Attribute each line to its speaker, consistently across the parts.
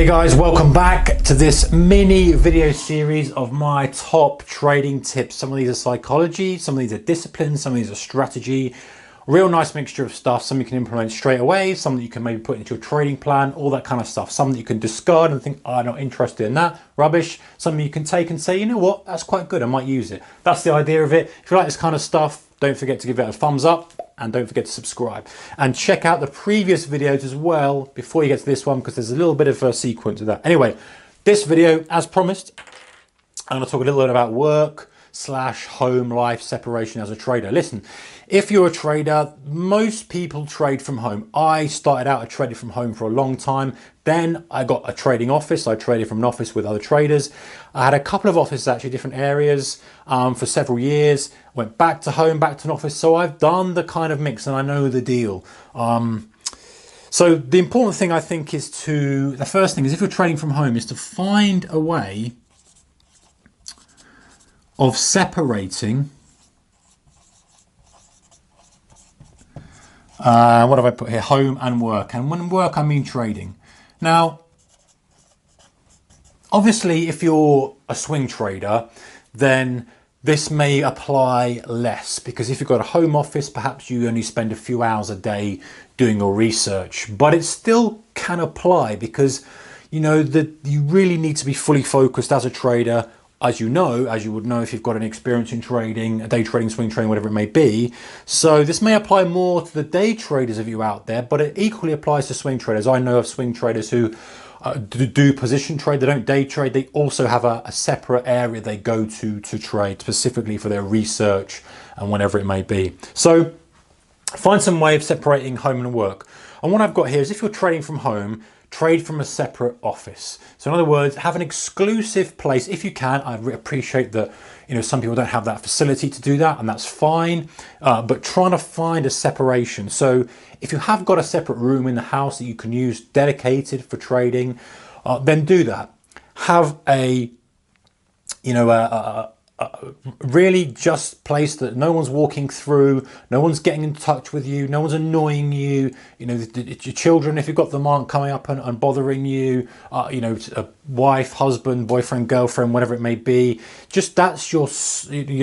Speaker 1: Hey guys, welcome back to this mini video series of my top trading tips. Some of these are psychology, some of these are discipline, some of these are strategy. Real nice mixture of stuff. Some you can implement straight away, some that you can maybe put into your trading plan, all that kind of stuff. Some that you can discard and think, oh, I'm not interested in that, rubbish. Some you can take and say, you know what, that's quite good, I might use it. That's the idea of it. If you like this kind of stuff, don't forget to give it a thumbs up. And don't forget to subscribe and check out the previous videos as well before you get to this one, because there's a little bit of a sequence to that. Anyway, this video, as promised, I'm going to talk a little bit about work / home life separation as a trader. Listen, if you're a trader, most people trade from home. I started out trading from home for a long time. Then I got a trading office. I traded from an office with other traders. I had a couple of offices, actually, different areas for several years. Went back to home, back to an office. So I've done the kind of mix and I know the deal. So the important thing, I think, is the first thing is, if you're trading from home, is to find a way of separating, what have I put here, home and work. And when work, I mean trading. Now, obviously, if you're a swing trader, then this may apply less, because if you've got a home office, perhaps you only spend a few hours a day doing your research, but it still can apply, because you know that you really need to be fully focused as a trader, as you would know if you've got any experience in trading, day trading, swing trading, whatever it may be. So this may apply more to the day traders of you out there, but it equally applies to swing traders. I know of swing traders who do position trade. They don't day trade. They also have a separate area they go to trade, specifically for their research and whatever it may be. So find some way of separating home and work. And what I've got here is, if you're trading from home, trade from a separate office. So in other words, have an exclusive place if you can. I appreciate that, you know, some people don't have that facility to do that, and that's fine. But trying to find a separation. So if you have got a separate room in the house that you can use dedicated for trading, then do that. Have a really just place that no one's walking through, no one's getting in touch with you, no one's annoying you. You know, your children, if you've got them, aren't coming up and bothering you. You know, a wife, husband, boyfriend, girlfriend, whatever it may be. Just that's your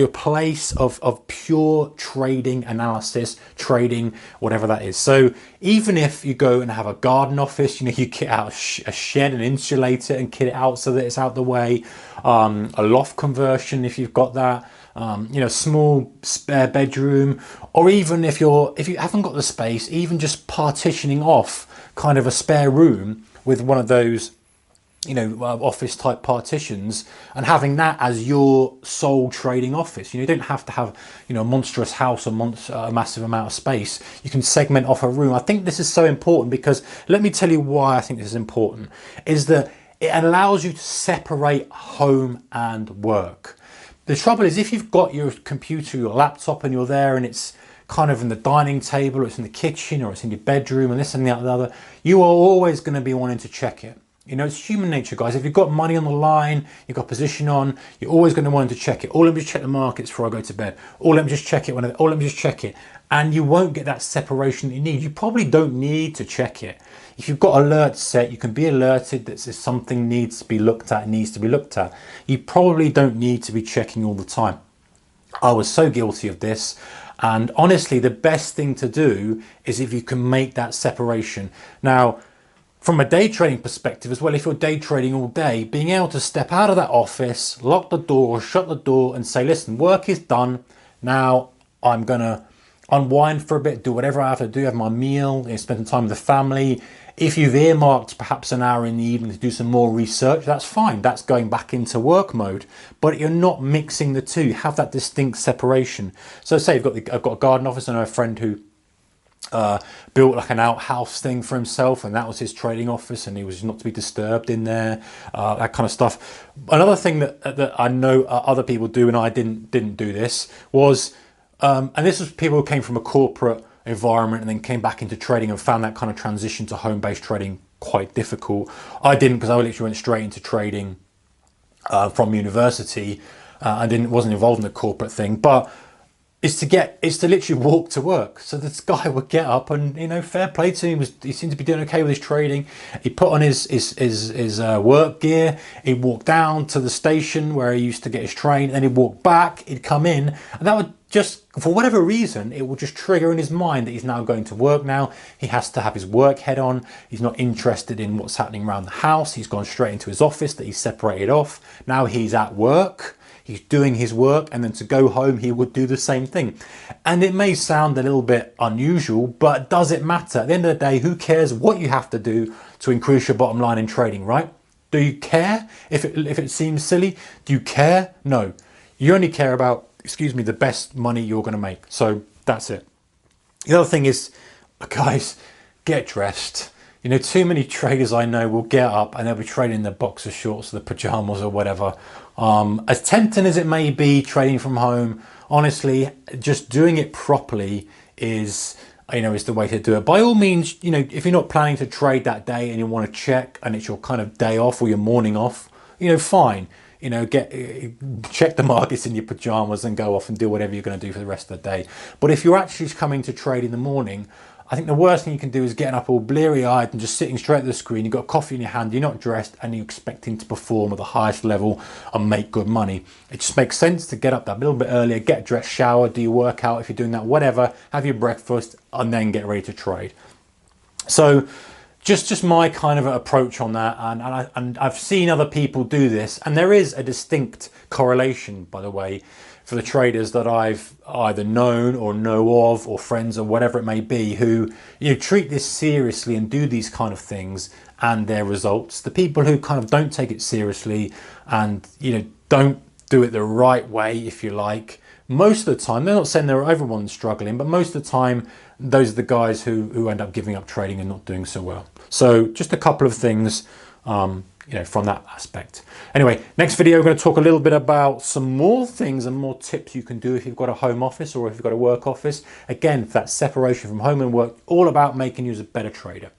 Speaker 1: place of pure trading analysis, trading, whatever that is. So even if you go and have a garden office, you know, you kit out a shed and insulate it and kit it out so that it's out the way. A loft conversion, if you've got that, you know, small spare bedroom, or even if you haven't got the space, even just partitioning off kind of a spare room with one of those, you know, office type partitions, and having that as your sole trading office. You know, you don't have to have, you know, a monstrous house or a massive amount of space. You can segment off a room. I think this is so important, because let me tell you why I think this is important, is that it allows you to separate home and work. The trouble is, if you've got your computer, your laptop, and you're there and it's kind of in the dining table, or it's in the kitchen, or it's in your bedroom, and this and that and the other, you are always going to be wanting to check it. You know, it's human nature, guys. If you've got money on the line, you've got position on, you're always going to want to check it. Oh, let me just check the markets before I go to bed. Oh, let me just check it. Let me just check it. And you won't get that separation that you need. You probably don't need to check it. If you've got alerts set, you can be alerted that something needs to be looked at, You probably don't need to be checking all the time. I was so guilty of this. And honestly, the best thing to do is if you can make that separation. Now, from a day trading perspective as well, if you're day trading all day, being able to step out of that office, lock the door, shut the door, and say, listen, work is done. Now I'm going to unwind for a bit, do whatever I have to do, have my meal, spend some time with the family. If you've earmarked perhaps an hour in the evening to do some more research, that's fine. That's going back into work mode, but you're not mixing the two. Have that distinct separation. So say I've got a garden office. I know a friend who built like an outhouse thing for himself, and that was his trading office, and he was not to be disturbed in there, that kind of stuff. Another thing that I know other people do, and I didn't do this, was and this was people who came from a corporate environment and then came back into trading and found that kind of transition to home-based trading quite difficult. I didn't, because I literally went straight into trading from university. I wasn't involved in the corporate thing, but is to literally walk to work. So this guy would get up and, fair play to him. He seemed to be doing okay with his trading. He put on his work gear. He'd walk down to the station where he used to get his train. Then he'd walk back. He'd come in, and that would just, for whatever reason, it would just trigger in his mind that he's now going to work now. He has to have his work head on. He's not interested in what's happening around the house. He's gone straight into his office that he's separated off. Now he's at work. He's doing his work, and then to go home, he would do the same thing. And it may sound a little bit unusual, but does it matter? At the end of the day, who cares what you have to do to increase your bottom line in trading, right? Do you care if it seems silly? Do you care? No. You only care about, the best money you're going to make. So that's it. The other thing is, guys, get dressed. Too many traders I know will get up and they'll be trading their boxer shorts, the pajamas or whatever. As tempting as it may be trading from home, honestly, just doing it properly is the way to do it. By all means, if you're not planning to trade that day and you want to check and it's your kind of day off or your morning off, fine. Check the markets in your pajamas and go off and do whatever you're going to do for the rest of the day. But if you're actually coming to trade in the morning, I think the worst thing you can do is getting up all bleary-eyed and just sitting straight at the screen. You've got coffee in your hand, you're not dressed, and you're expecting to perform at the highest level and make good money. It just makes sense to get up that little bit earlier, get dressed, shower, do your workout if you're doing that, whatever, have your breakfast, and then get ready to trade. So just my kind of approach on that, and I've seen other people do this, and there is a distinct correlation, by the way, for the traders that I've either known or know of, or friends or whatever it may be, who treat this seriously and do these kind of things and their results. The people who kind of don't take it seriously and don't do it the right way, if you like, most of the time, they're not saying everyone's struggling, but most of the time those are the guys who end up giving up trading and not doing so well. So just a couple of things from that aspect. Anyway, next video, we're going to talk a little bit about some more things and more tips you can do if you've got a home office or if you've got a work office. Again, that separation from home and work, all about making you a better trader.